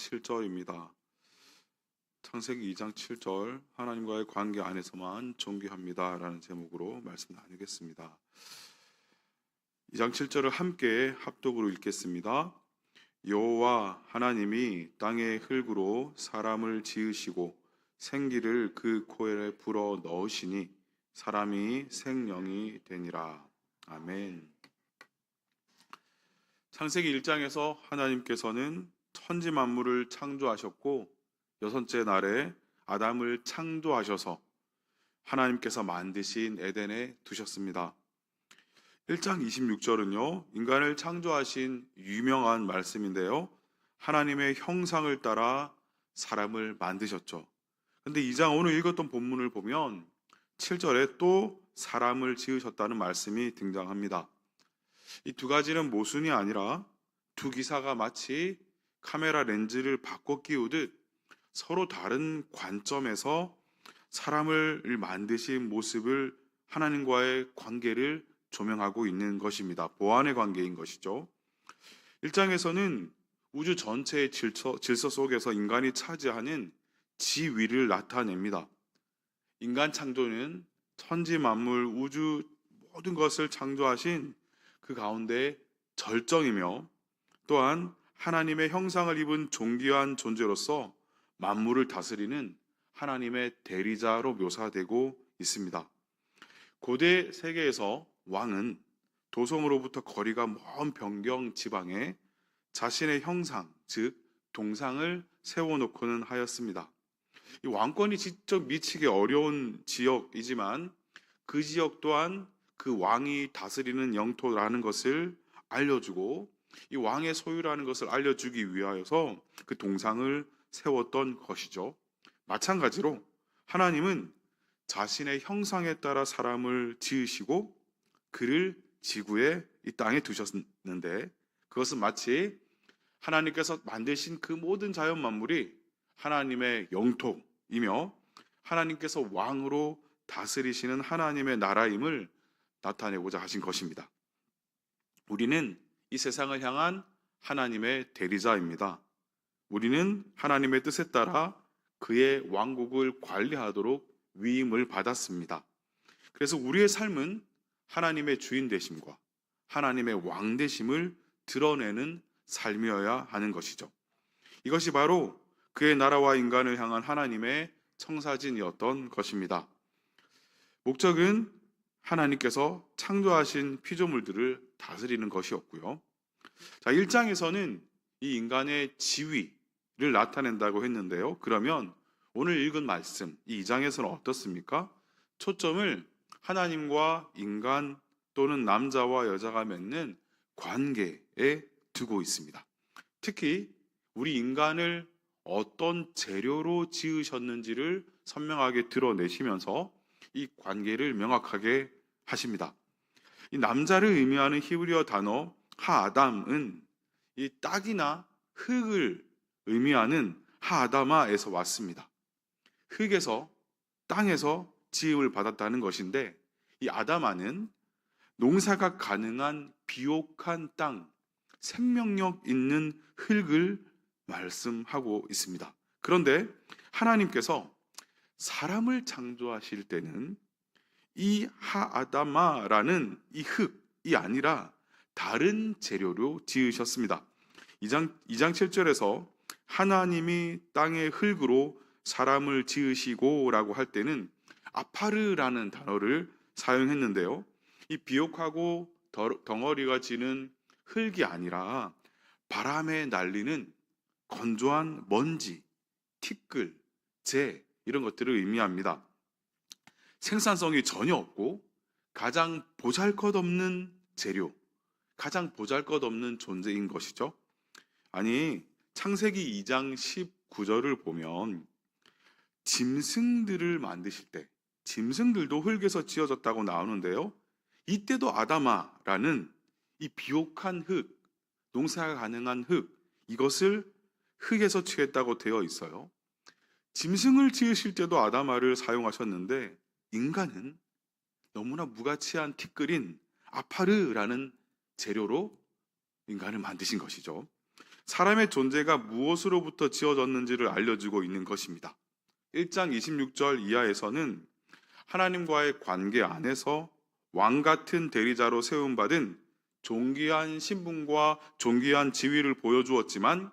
7절입니다. 창세기 2장 7절 하나님과의 관계 안에서만 존귀합니다 라는 제목으로 말씀 나누겠습니다. 2장 7절을 함께 합독으로 읽겠습니다. 여호와 하나님이 땅의 흙으로 사람을 지으시고 생기를 그 코에 불어 넣으시니 사람이 생명이 되니라. 아멘. 창세기 1장에서 하나님께서는 천지 만물을 창조하셨고 여섯째 날에 아담을 창조하셔서 하나님께서 만드신 에덴에 두셨습니다. 1장 26절은요, 인간을 창조하신 유명한 말씀인데요, 하나님의 형상을 따라 사람을 만드셨죠. 근데 2장 오늘 읽었던 본문을 보면 7절에 또 사람을 지으셨다는 말씀이 등장합니다. 이 두 가지는 모순이 아니라 두 기사가 마치 카메라 렌즈를 바꿔 끼우듯 서로 다른 관점에서 사람을 만드신 모습을, 하나님과의 관계를 조명하고 있는 것입니다. 보완의 관계인 것이죠. 1장에서는 우주 전체의 질서 속에서 인간이 차지하는 지위를 나타냅니다. 인간 창조는 천지 만물 우주 모든 것을 창조하신 그 가운데 절정이며, 또한 하나님의 형상을 입은 존귀한 존재로서 만물을 다스리는 하나님의 대리자로 묘사되고 있습니다. 고대 세계에서 왕은 도성으로부터 거리가 먼 변경 지방에 자신의 형상, 즉 동상을 세워놓고는 하였습니다. 이 왕권이 직접 미치기 어려운 지역이지만 그 지역 또한 그 왕이 다스리는 영토라는 것을 알려주고, 이 왕의 소유라는 것을 알려주기 위하여서 그 동상을 세웠던 것이죠. 마찬가지로 하나님은 자신의 형상에 따라 사람을 지으시고 그를 지구에, 이 땅에 두셨는데, 그것은 마치 하나님께서 만드신 그 모든 자연 만물이 하나님의 영토이며 하나님께서 왕으로 다스리시는 하나님의 나라임을 나타내고자 하신 것입니다. 우리는 이 세상을 향한 하나님의 대리자입니다. 우리는 하나님의 뜻에 따라 그의 왕국을 관리하도록 위임을 받았습니다. 그래서 우리의 삶은 하나님의 주인 되심과 하나님의 왕 되심을 드러내는 삶이어야 하는 것이죠. 이것이 바로 그의 나라와 인간을 향한 하나님의 청사진이었던 것입니다. 목적은 하나님께서 창조하신 피조물들을 다스리는 것이었고요. 자, 1장에서는 이 인간의 지위를 나타낸다고 했는데요. 그러면 오늘 읽은 말씀, 이 2장에서는 어떻습니까? 초점을 하나님과 인간 또는 남자와 여자가 맺는 관계에 두고 있습니다. 특히 우리 인간을 어떤 재료로 지으셨는지를 선명하게 드러내시면서 이 관계를 명확하게 하십니다. 이 남자를 의미하는 히브리어 단어 하아담은 이 땅이나 흙을 의미하는 하아다마에서 왔습니다. 흙에서, 땅에서 지음을 받았다는 것인데, 이 아담아는 농사가 가능한 비옥한 땅, 생명력 있는 흙을 말씀하고 있습니다. 그런데 하나님께서 사람을 창조하실 때는 이 하아다마라는 이 흙이 아니라 다른 재료로 지으셨습니다. 2장 7절에서 하나님이 땅의 흙으로 사람을 지으시고 라고 할 때는 아파르라는 단어를 사용했는데요, 이 비옥하고 덩어리가 지는 흙이 아니라 바람에 날리는 건조한 먼지, 티끌, 재, 이런 것들을 의미합니다. 생산성이 전혀 없고 가장 보잘것없는 재료, 가장 보잘것없는 존재인 것이죠. 아니, 창세기 2장 19절을 보면 짐승들을 만드실 때 짐승들도 흙에서 지어졌다고 나오는데요, 이때도 아다마라는 이 비옥한 흙, 농사가 가능한 흙, 이것을 흙에서 취했다고 되어 있어요. 짐승을 지으실 때도 아다마를 사용하셨는데 인간은 너무나 무가치한 티끌인 아파르라는 재료로 인간을 만드신 것이죠. 사람의 존재가 무엇으로부터 지어졌는지를 알려주고 있는 것입니다. 1장 26절 이하에서는 하나님과의 관계 안에서 왕 같은 대리자로 세움받은 존귀한 신분과 존귀한 지위를 보여주었지만,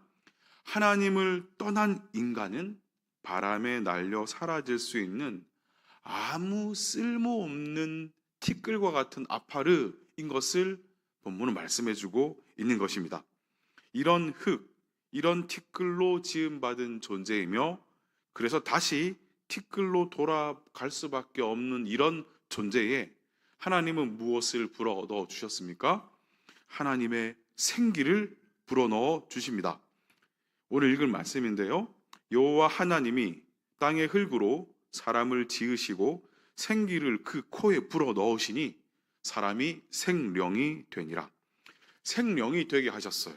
하나님을 떠난 인간은 바람에 날려 사라질 수 있는 아무 쓸모없는 티끌과 같은 아파르인 것을 본문은 말씀해주고 있는 것입니다. 이런 흙, 이런 티끌로 지음받은 존재이며, 그래서 다시 티끌로 돌아갈 수밖에 없는 이런 존재에 하나님은 무엇을 불어넣어 주셨습니까? 하나님의 생기를 불어넣어 주십니다. 오늘 읽을 말씀인데요, 여호와 하나님이 땅의 흙으로 사람을 지으시고 생기를 그 코에 불어넣으시니 사람이 생령이 되니라. 생령이 되게 하셨어요.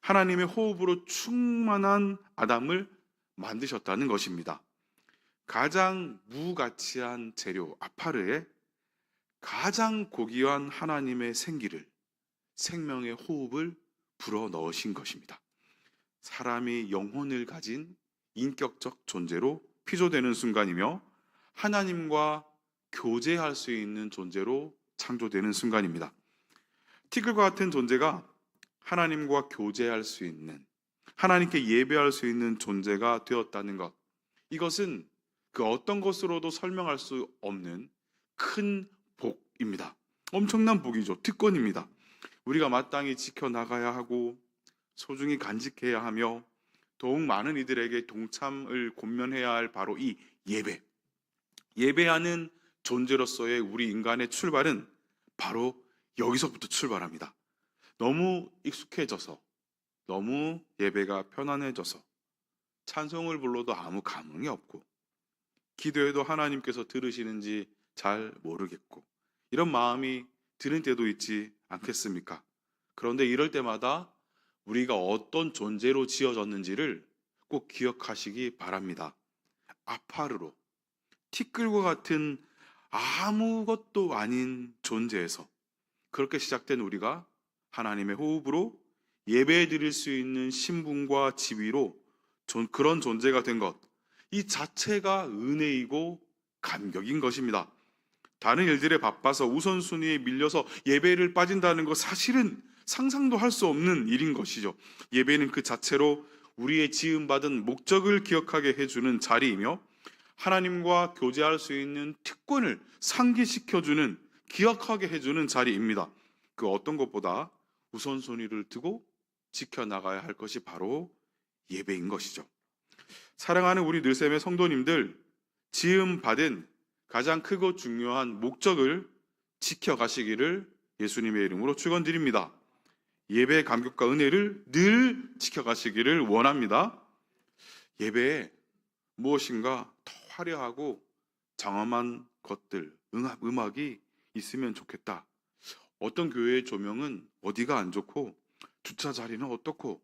하나님의 호흡으로 충만한 아담을 만드셨다는 것입니다. 가장 무가치한 재료 아파르에 가장 고귀한 하나님의 생기를, 생명의 호흡을 불어넣으신 것입니다. 사람이 영혼을 가진 인격적 존재로 피조되는 순간이며, 하나님과 교제할 수 있는 존재로 창조되는 순간입니다. 티끌과 같은 존재가 하나님과 교제할 수 있는, 하나님께 예배할 수 있는 존재가 되었다는 것, 이것은 그 어떤 것으로도 설명할 수 없는 큰 복입니다. 엄청난 복이죠. 특권입니다. 우리가 마땅히 지켜나가야 하고 소중히 간직해야 하며 더욱 많은 이들에게 동참을 권면해야 할 바로 이 예배. 예배하는 존재로서의 우리 인간의 출발은 바로 여기서부터 출발합니다. 너무 익숙해져서, 너무 예배가 편안해져서 찬송을 불러도 아무 감흥이 없고, 기도해도 하나님께서 들으시는지 잘 모르겠고, 이런 마음이 드는 때도 있지 않겠습니까? 그런데 이럴 때마다 우리가 어떤 존재로 지어졌는지를 꼭 기억하시기 바랍니다. 아파르로, 티끌과 같은 아무것도 아닌 존재에서 그렇게 시작된 우리가 하나님의 호흡으로 예배 드릴 수 있는 신분과 지위로 그런 존재가 된 것, 이 자체가 은혜이고 감격인 것입니다. 다른 일들에 바빠서 우선순위에 밀려서 예배를 빠진다는 것, 사실은 상상도 할 수 없는 일인 것이죠. 예배는 그 자체로 우리의 지음받은 목적을 기억하게 해주는 자리이며, 하나님과 교제할 수 있는 특권을 상기시켜주는, 기억하게 해주는 자리입니다. 그 어떤 것보다 우선순위를 두고 지켜나가야 할 것이 바로 예배인 것이죠. 사랑하는 우리 늘샘의 성도님들, 지음받은 가장 크고 중요한 목적을 지켜가시기를 예수님의 이름으로 축원드립니다. 예배의 감격과 은혜를 늘 지켜가시기를 원합니다. 예배에 무엇인가 더 화려하고 장엄한 것들, 음악이 있으면 좋겠다. 어떤 교회의 조명은 어디가 안 좋고 주차 자리는 어떻고,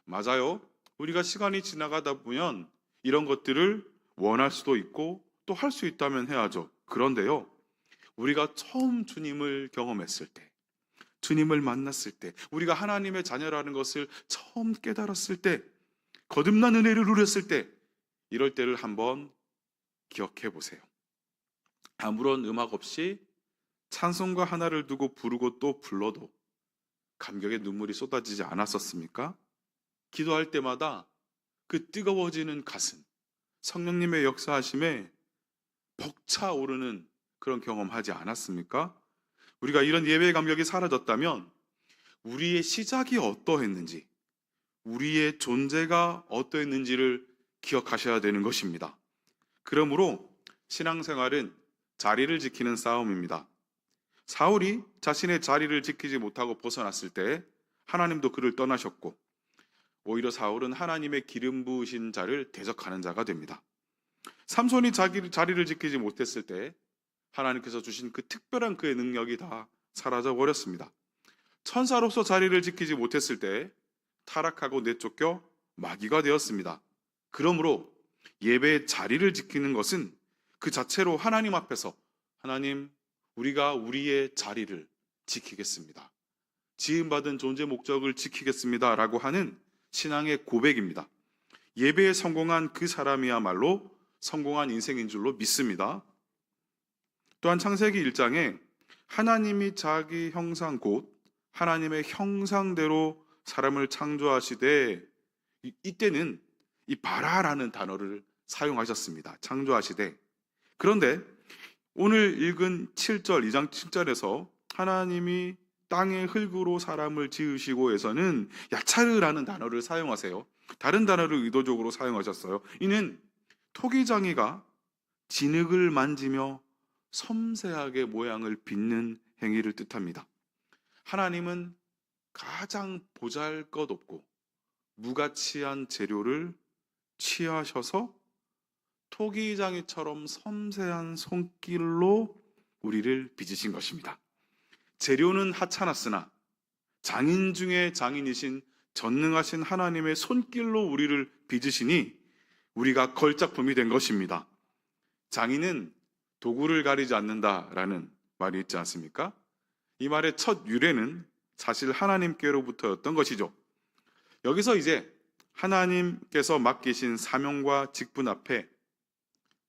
맞아요. 우리가 시간이 지나가다 보면 이런 것들을 원할 수도 있고 또 할 수 있다면 해야죠. 그런데요, 우리가 처음 주님을 경험했을 때, 주님을 만났을 때, 우리가 하나님의 자녀라는 것을 처음 깨달았을 때, 거듭난 은혜를 누렸을 때, 이럴 때를 한번 기억해 보세요. 아무런 음악 없이 찬송가 하나를 두고 부르고 또 불러도 감격의 눈물이 쏟아지지 않았었습니까? 기도할 때마다 그 뜨거워지는 가슴, 성령님의 역사하심에 벅차오르는 그런 경험하지 않았습니까? 우리가 이런 예배의 감격이 사라졌다면 우리의 시작이 어떠했는지, 우리의 존재가 어떠했는지를 기억하셔야 되는 것입니다. 그러므로 신앙생활은 자리를 지키는 싸움입니다. 사울이 자신의 자리를 지키지 못하고 벗어났을 때 하나님도 그를 떠나셨고, 오히려 사울은 하나님의 기름 부으신 자를 대적하는 자가 됩니다. 삼손이 자리를 지키지 못했을 때 하나님께서 주신 그 특별한 그의 능력이 다 사라져 버렸습니다. 천사로서 자리를 지키지 못했을 때 타락하고 내쫓겨 마귀가 되었습니다. 그러므로 예배의 자리를 지키는 것은 그 자체로 하나님 앞에서, 하나님, 우리가 우리의 자리를 지키겠습니다, 지음받은 존재 목적을 지키겠습니다 라고 하는 신앙의 고백입니다. 예배에 성공한 그 사람이야말로 성공한 인생인 줄로 믿습니다. 또한 창세기 1장에 하나님이 자기 형상 곧 하나님의 형상대로 사람을 창조하시되 이때는 이 바라라는 단어를 사용하셨습니다. 창조하시되. 그런데 오늘 읽은 7절, 2장 7절에서 하나님이 땅의 흙으로 사람을 지으시고 에서는 야차르라는 단어를 사용하세요. 다른 단어를 의도적으로 사용하셨어요. 이는 토기장이가 진흙을 만지며 섬세하게 모양을 빚는 행위를 뜻합니다. 하나님은 가장 보잘것없고 무가치한 재료를 취하셔서 토기장이처럼 섬세한 손길로 우리를 빚으신 것입니다. 재료는 하찮았으나 장인 중에 장인이신 전능하신 하나님의 손길로 우리를 빚으시니 우리가 걸작품이 된 것입니다. 장인은 도구를 가리지 않는다라는 말이 있지 않습니까? 이 말의 첫 유래는 사실 하나님께로부터였던 것이죠. 여기서 이제 하나님께서 맡기신 사명과 직분 앞에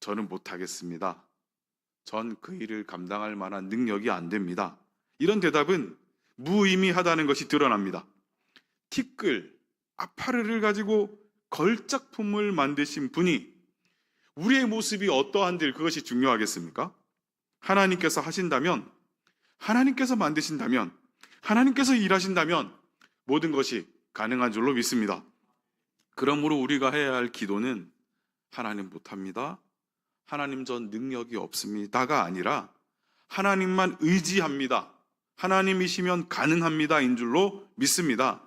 저는 못하겠습니다. 전 그 일을 감당할 만한 능력이 안 됩니다. 이런 대답은 무의미하다는 것이 드러납니다. 티끌, 아파르를 가지고 걸작품을 만드신 분이 우리의 모습이 어떠한들 그것이 중요하겠습니까? 하나님께서 하신다면, 하나님께서 만드신다면, 하나님께서 일하신다면 모든 것이 가능한 줄로 믿습니다. 그러므로 우리가 해야 할 기도는 하나님 못합니다. 하나님 전 능력이 없습니다가 아니라 하나님만 의지합니다. 하나님이시면 가능합니다. 인 줄로 믿습니다.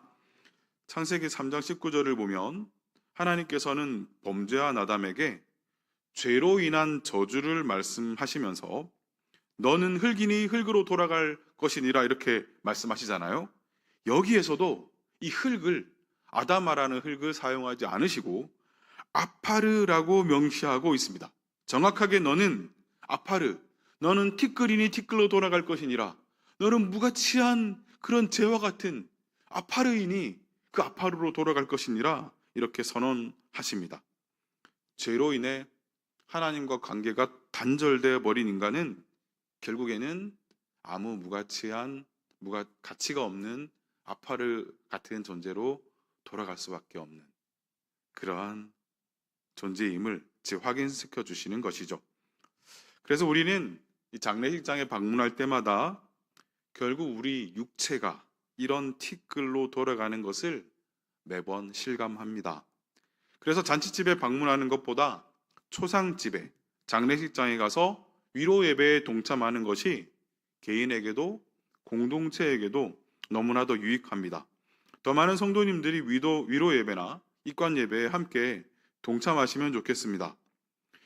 창세기 3장 19절을 보면 하나님께서는 범죄한 아담에게 죄로 인한 저주를 말씀하시면서 너는 흙이니 흙으로 돌아갈 것이니라 이렇게 말씀하시잖아요. 여기에서도 이 흙을 아다마라는 흙을 사용하지 않으시고 아파르라고 명시하고 있습니다. 정확하게 너는 아파르, 너는 티끌이니 티끌로 돌아갈 것이니라. 너는 무가치한 그런 재와 같은 아파르이니 그 아파르로 돌아갈 것이니라 이렇게 선언하십니다. 죄로 인해 하나님과 관계가 단절되어 버린 인간은 결국에는 아무 무가치한 가치가 없는 아파르 같은 존재로 돌아갈 수밖에 없는 그러한 존재임을 확인시켜 주시는 것이죠. 그래서 우리는 이 장례식장에 방문할 때마다 결국 우리 육체가 이런 티끌로 돌아가는 것을 매번 실감합니다. 그래서 잔치집에 방문하는 것보다 초상집에, 장례식장에 가서 위로 예배에 동참하는 것이 개인에게도 공동체에게도 너무나도 유익합니다. 더 많은 성도님들이 위로 예배나 입관 예배에 함께 동참하시면 좋겠습니다.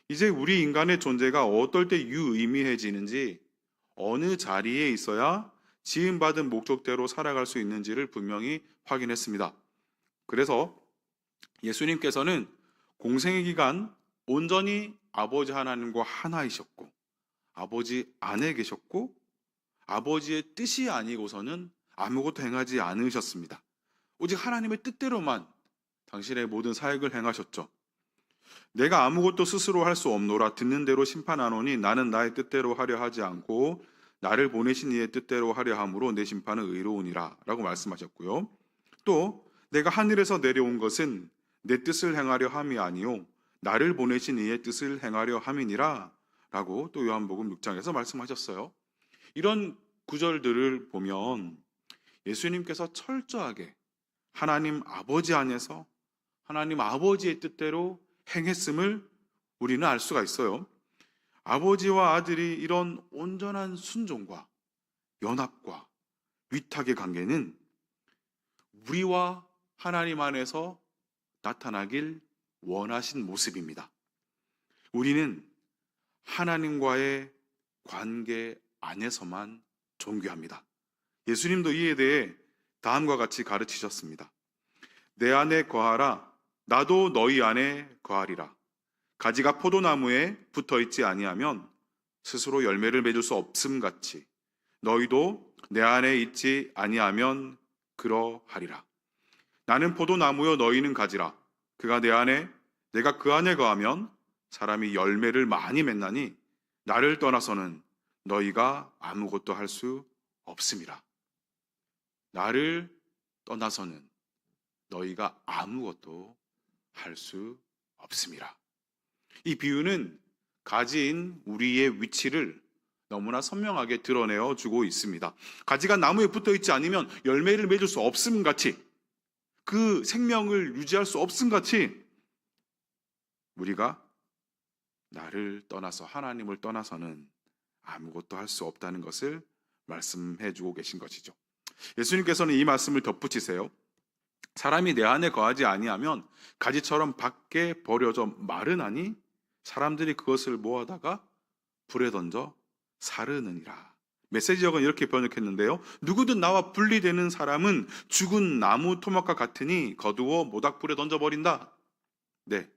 이제 우리 인간의 존재가 어떨 때 유의미해지는지, 어느 자리에 있어야 지음받은 목적대로 살아갈 수 있는지를 분명히 확인했습니다. 그래서 예수님께서는 공생의 기간 온전히 아버지 하나님과 하나이셨고 아버지 안에 계셨고 아버지의 뜻이 아니고서는 아무것도 행하지 않으셨습니다. 오직 하나님의 뜻대로만 당신의 모든 사역을 행하셨죠. 내가 아무것도 스스로 할 수 없노라. 듣는 대로 심판하노니 나는 나의 뜻대로 하려 하지 않고 나를 보내신 이의 뜻대로 하려 함으로 내 심판은 의로우니라 라고 말씀하셨고요. 또 내가 하늘에서 내려온 것은 내 뜻을 행하려 함이 아니요 나를 보내신 이의 뜻을 행하려 함이니라 라고 또 요한복음 6장에서 말씀하셨어요. 이런 구절들을 보면 예수님께서 철저하게 하나님 아버지 안에서 하나님 아버지의 뜻대로 행했음을 우리는 알 수가 있어요. 아버지와 아들이 이런 온전한 순종과 연합과 위탁의 관계는 우리와 하나님 안에서 나타나길 원하신 모습입니다. 우리는 하나님과의 관계 안에서만 존귀합니다. 예수님도 이에 대해 다음과 같이 가르치셨습니다. 내 안에 거하라. 나도 너희 안에 거하리라. 가지가 포도나무에 붙어있지 아니하면 스스로 열매를 맺을 수 없음 같이 너희도 내 안에 있지 아니하면 그러하리라. 나는 포도나무요 너희는 가지라. 그가 내 안에 내가 그 안에 거하면 사람이 열매를 많이 맺나니 나를 떠나서는 너희가 아무것도 할 수 없음이라. 나를 떠나서는 너희가 아무것도 할 수 없음이라. 이 비유는 가지인 우리의 위치를 너무나 선명하게 드러내어 주고 있습니다. 가지가 나무에 붙어 있지 않으면 열매를 맺을 수 없음 같이, 그 생명을 유지할 수 없음 같이 우리가 나를 떠나서, 하나님을 떠나서는 아무것도 할 수 없다는 것을 말씀해 주고 계신 것이죠. 예수님께서는 이 말씀을 덧붙이세요. 사람이 내 안에 거하지 아니하면 가지처럼 밖에 버려져 마르나니 사람들이 그것을 모아다가 불에 던져 사르느니라. 메시지역은 이렇게 번역했는데요. 누구든 나와 분리되는 사람은 죽은 나무 토막과 같으니 거두어 모닥불에 던져버린다. 네,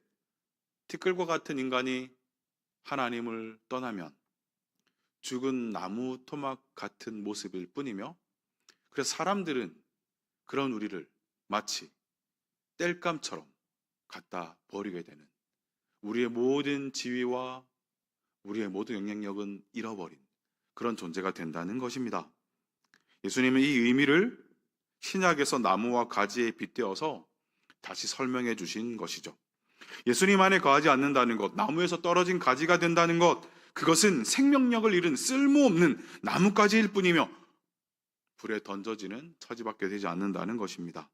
티끌과 같은 인간이 하나님을 떠나면 죽은 나무 토막 같은 모습일 뿐이며, 그래서 사람들은 그런 우리를 마치 땔감처럼 갖다 버리게 되는, 우리의 모든 지위와 우리의 모든 영향력은 잃어버린 그런 존재가 된다는 것입니다. 예수님은 이 의미를 신약에서 나무와 가지에 빗대어서 다시 설명해 주신 것이죠. 예수님 안에 거하지 않는다는 것, 나무에서 떨어진 가지가 된다는 것, 그것은 생명력을 잃은 쓸모없는 나뭇가지일 뿐이며 불에 던져지는 처지밖에 되지 않는다는 것입니다.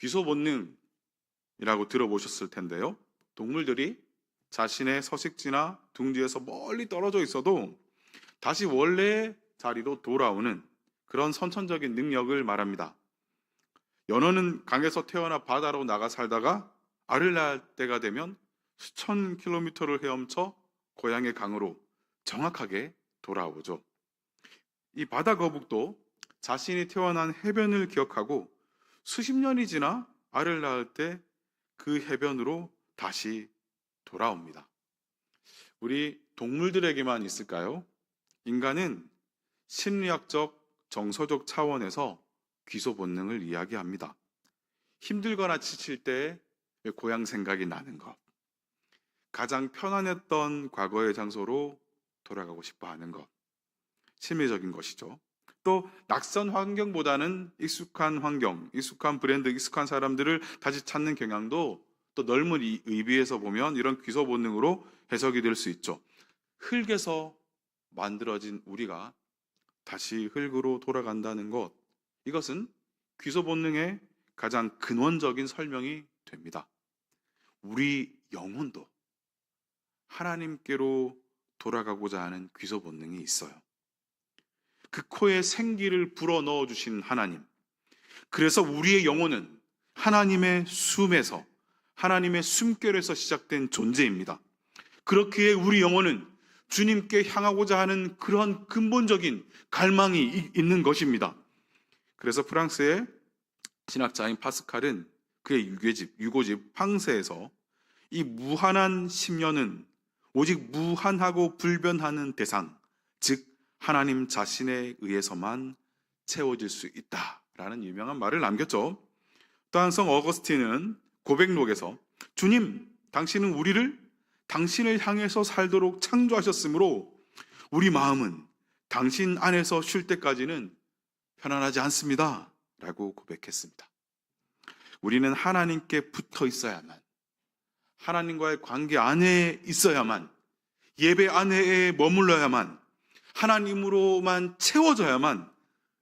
귀소 본능이라고 들어보셨을 텐데요. 동물들이 자신의 서식지나 둥지에서 멀리 떨어져 있어도 다시 원래의 자리로 돌아오는 그런 선천적인 능력을 말합니다. 연어는 강에서 태어나 바다로 나가 살다가 알을 낳을 때가 되면 수천 킬로미터를 헤엄쳐 고향의 강으로 정확하게 돌아오죠. 이 바다 거북도 자신이 태어난 해변을 기억하고 수십 년이 지나 알을 낳을 때 그 해변으로 다시 돌아옵니다. 우리 동물들에게만 있을까요? 인간은 심리학적, 정서적 차원에서 귀소 본능을 이야기합니다. 힘들거나 지칠 때 고향 생각이 나는 것, 가장 편안했던 과거의 장소로 돌아가고 싶어 하는 것, 심리적인 것이죠. 또 낯선 환경보다는 익숙한 환경, 익숙한 브랜드, 익숙한 사람들을 다시 찾는 경향도 또 넓은 의미에서 보면 이런 귀소 본능으로 해석이 될 수 있죠. 흙에서 만들어진 우리가 다시 흙으로 돌아간다는 것, 이것은 귀소 본능의 가장 근원적인 설명이 됩니다. 우리 영혼도 하나님께로 돌아가고자 하는 귀소 본능이 있어요. 그 코에 생기를 불어넣어 주신 하나님, 그래서 우리의 영혼은 하나님의 숨에서, 하나님의 숨결에서 시작된 존재입니다. 그렇기에 우리 영혼은 주님께 향하고자 하는 그런 근본적인 갈망이 있는 것입니다. 그래서 프랑스의 신학자인 파스칼은 그의 유고집 황새에서 이 무한한 심령은 오직 무한하고 불변하는 대상, 즉 하나님 자신에 의해서만 채워질 수 있다라는 유명한 말을 남겼죠. 또한 성 어거스틴은 고백록에서 주님, 당신은 우리를 당신을 향해서 살도록 창조하셨으므로 우리 마음은 당신 안에서 쉴 때까지는 편안하지 않습니다 라고 고백했습니다. 우리는 하나님께 붙어 있어야만, 하나님과의 관계 안에 있어야만, 예배 안에 머물러야만, 하나님으로만 채워져야만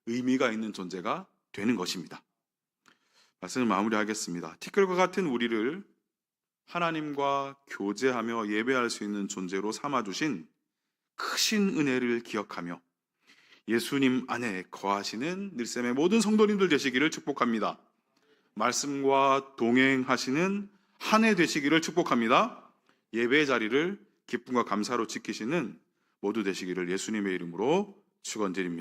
의미가 있는 존재가 되는 것입니다. 말씀을 마무리하겠습니다. 티끌과 같은 우리를 하나님과 교제하며 예배할 수 있는 존재로 삼아주신 크신 은혜를 기억하며 예수님 안에 거하시는 늘샘의 모든 성도님들 되시기를 축복합니다. 말씀과 동행하시는 한 해 되시기를 축복합니다. 예배의 자리를 기쁨과 감사로 지키시는 모두 되시기를 예수님의 이름으로 축원드립니다.